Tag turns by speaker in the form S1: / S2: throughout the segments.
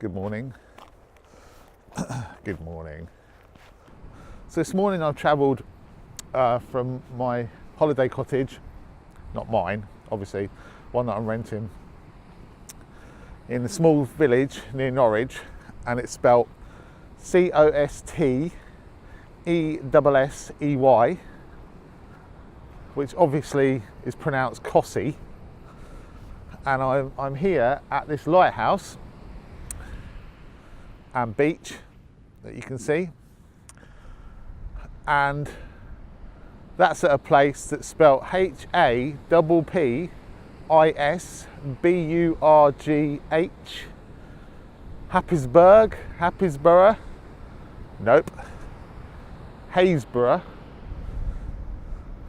S1: Good morning. Good morning. So this morning I've travelled from my holiday cottage, not mine, obviously, one that I'm renting, in a small village near Norwich, and it's spelt Costessey, which obviously is pronounced Cossey. And I'm here at this lighthouse and beach that you can see, and that's at a place that's spelt Happisburgh, Happisburgh, nope, Happisburgh,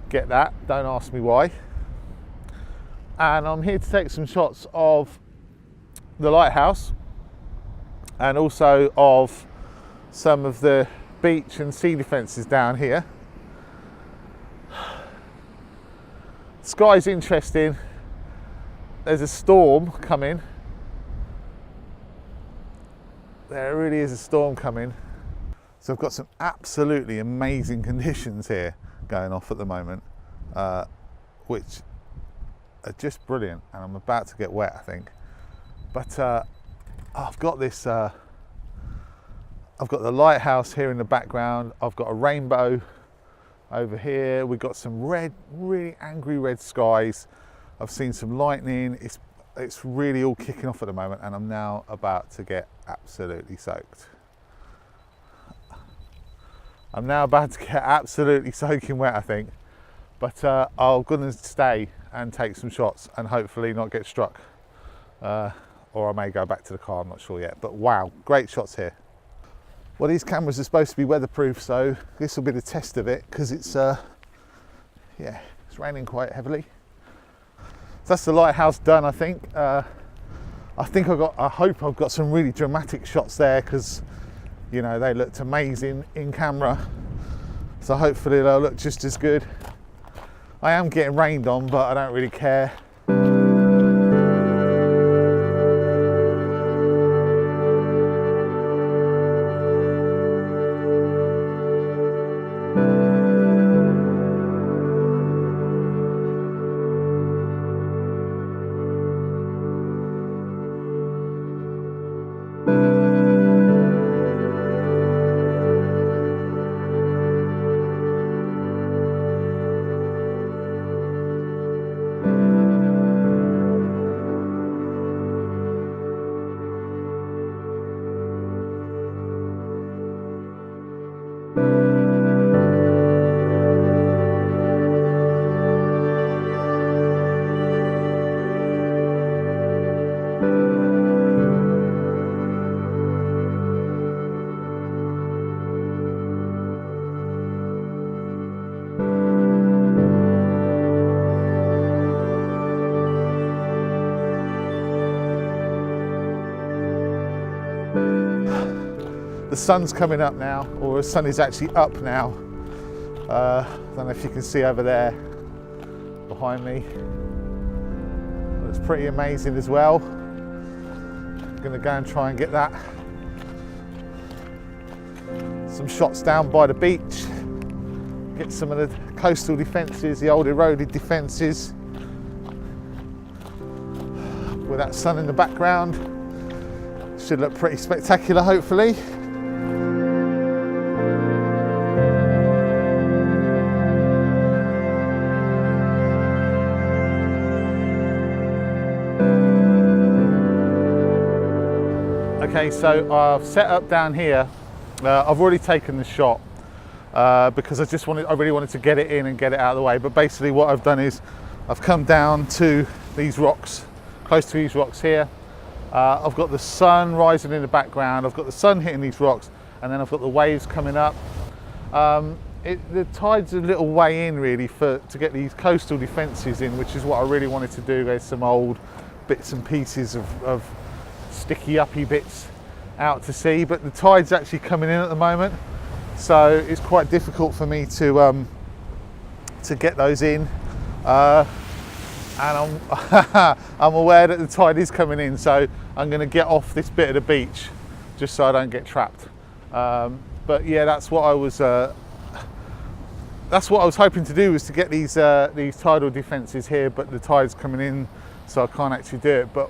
S1: get that, don't ask me why. And I'm here to take some shots of the lighthouse and also of some of the beach and sea defences down here. Sky's interesting. There's a storm coming. There really is a storm coming. So I've got some absolutely amazing conditions here going off at the moment, which are just brilliant, and I'm about to get wet, I think. But I've got this, I've got the lighthouse here in the background. I've got a rainbow over here. We've got some red, really angry red skies. I've seen some lightning. It's really all kicking off at the moment, and I'm now about to get absolutely soaked. I'm now about to get absolutely soaking wet, I think. But I'm gonna stay and take some shots and hopefully not get struck. Or I may go back to the car, I'm not sure yet. But wow, great shots here. Well, these cameras are supposed to be weatherproof, so this will be the test of it, because it's it's raining quite heavily. So that's the lighthouse done, I think. I hope I've got some really dramatic shots there, because you know, they looked amazing in camera. So hopefully they'll look just as good. I am getting rained on, but I don't really care. The sun's coming up now, or the sun is actually up now. I don't know if you can see over there behind me. It's pretty amazing as well. I'm going to go and try and get that. Some shots down by the beach. Get some of the coastal defences, the old eroded defences. With that sun in the background. Should look pretty spectacular, hopefully. Okay, so I've set up down here. I've already taken the shot because I really wanted to get it in and get it out of the way. But basically what I've done is I've come down to these rocks, close to these rocks here. I've got the sun rising in the background, I've got the sun hitting these rocks, and then I've got the waves coming up. The tide's a little way in really to get these coastal defences in, which is what I really wanted to do. There's some old bits and pieces of sticky uppy bits out to sea, but the tide's actually coming in at the moment, so it's quite difficult for me to get those in. And I'm aware that the tide is coming in, so I'm going to get off this bit of the beach just so I don't get trapped. But yeah, that's what I was hoping to do, was to get these tidal defences here, but the tide's coming in, so I can't actually do it. But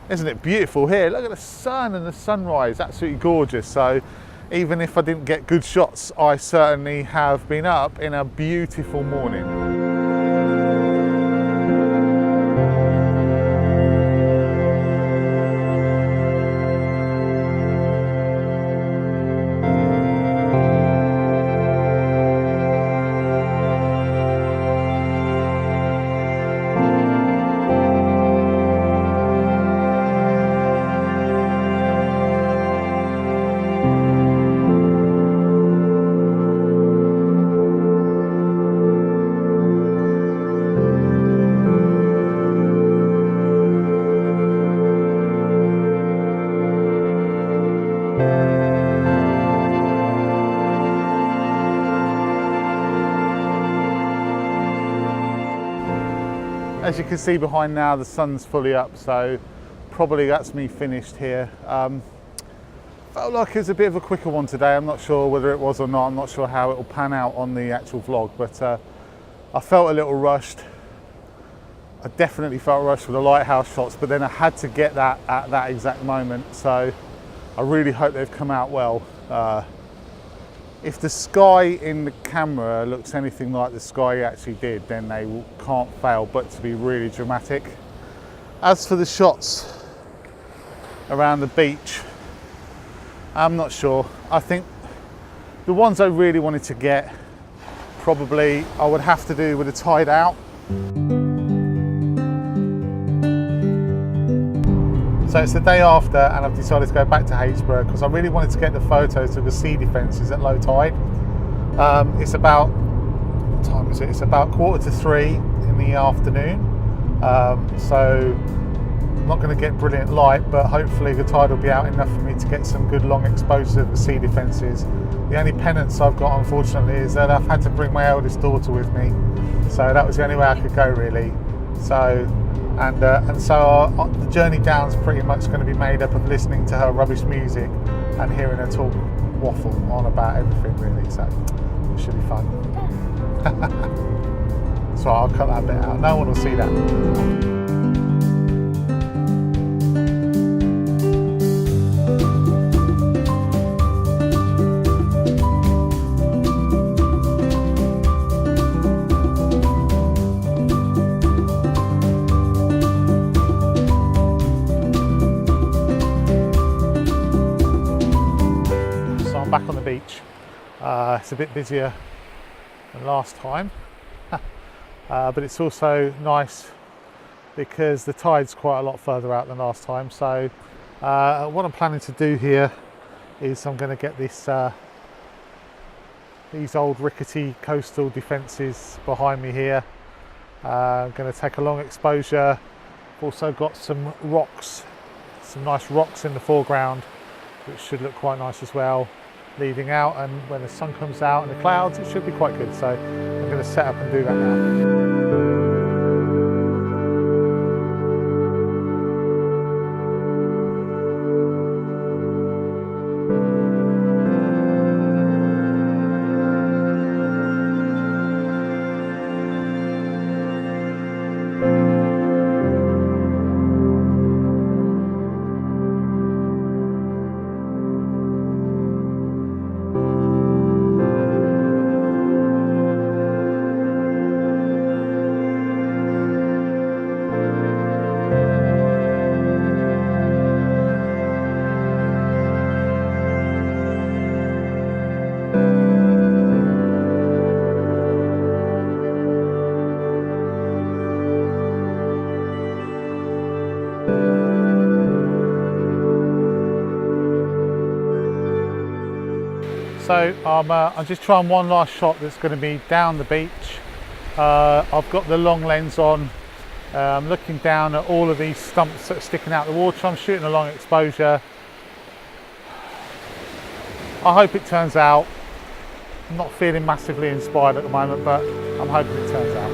S1: isn't it beautiful here? Look at the sun and the sunrise, absolutely gorgeous. So even if I didn't get good shots, I certainly have been up in a beautiful morning. As you can see behind now, the sun's fully up, so probably that's me finished here. Felt like it was a bit of a quicker one today. I'm not sure whether it was or not. I'm not sure how it will pan out on the actual vlog, but I felt a little rushed. I definitely felt rushed with the lighthouse shots, but then I had to get that at that exact moment, so I really hope they've come out well. If the sky in the camera looks anything like the sky actually did, then they can't fail but to be really dramatic. As for the shots around the beach, I'm not sure. I think the ones I really wanted to get, probably I would have to do with the tide out. So it's the day after, and I've decided to go back to Happisburgh because I really wanted to get the photos of the sea defences at low tide. It's about, what time is it? It's about 2:45 in the afternoon. So I'm not going to get brilliant light, but hopefully the tide will be out enough for me to get some good long exposure of the sea defences. The only penance I've got, unfortunately, is that I've had to bring my eldest daughter with me. So that was the only way I could go, really. So the journey down is pretty much going to be made up of listening to her rubbish music and hearing her talk waffle on about everything, really. So it should be fun. So I'll cut that bit out. No one will see that. Back on the beach. It's a bit busier than last time, but it's also nice because the tide's quite a lot further out than last time. So what I'm planning to do here is I'm going to get these old rickety coastal defences behind me here. I'm going to take a long exposure. I've also got some rocks, some nice rocks in the foreground, which should look quite nice as well, leading out, and when the sun comes out and the clouds, it should be quite good. So I'm going to set up and do that now. So I'm just trying one last shot that's going to be down the beach. I've got the long lens on. I'm looking down at all of these stumps that are sticking out the water. I'm shooting a long exposure. I hope it turns out. I'm not feeling massively inspired at the moment, but I'm hoping it turns out.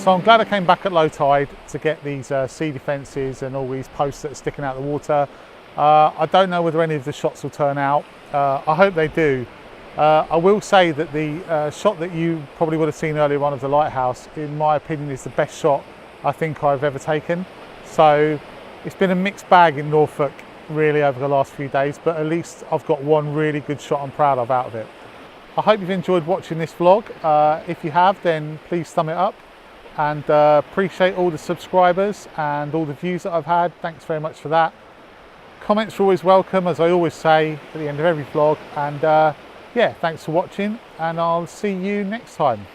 S1: So I'm glad I came back at low tide to get these sea defences and all these posts that are sticking out of the water. I don't know whether any of the shots will turn out. I hope they do. I will say that the shot that you probably would have seen earlier on of the lighthouse, in my opinion, is the best shot I think I've ever taken. So it's been a mixed bag in Norfolk really over the last few days, but at least I've got one really good shot I'm proud of out of it. I hope you've enjoyed watching this vlog. If you have, then please thumb it up, and appreciate all the subscribers and all the views that I've had. Thanks very much for that. Comments are always welcome, as I always say at the end of every vlog, and yeah, thanks for watching, and I'll see you next time.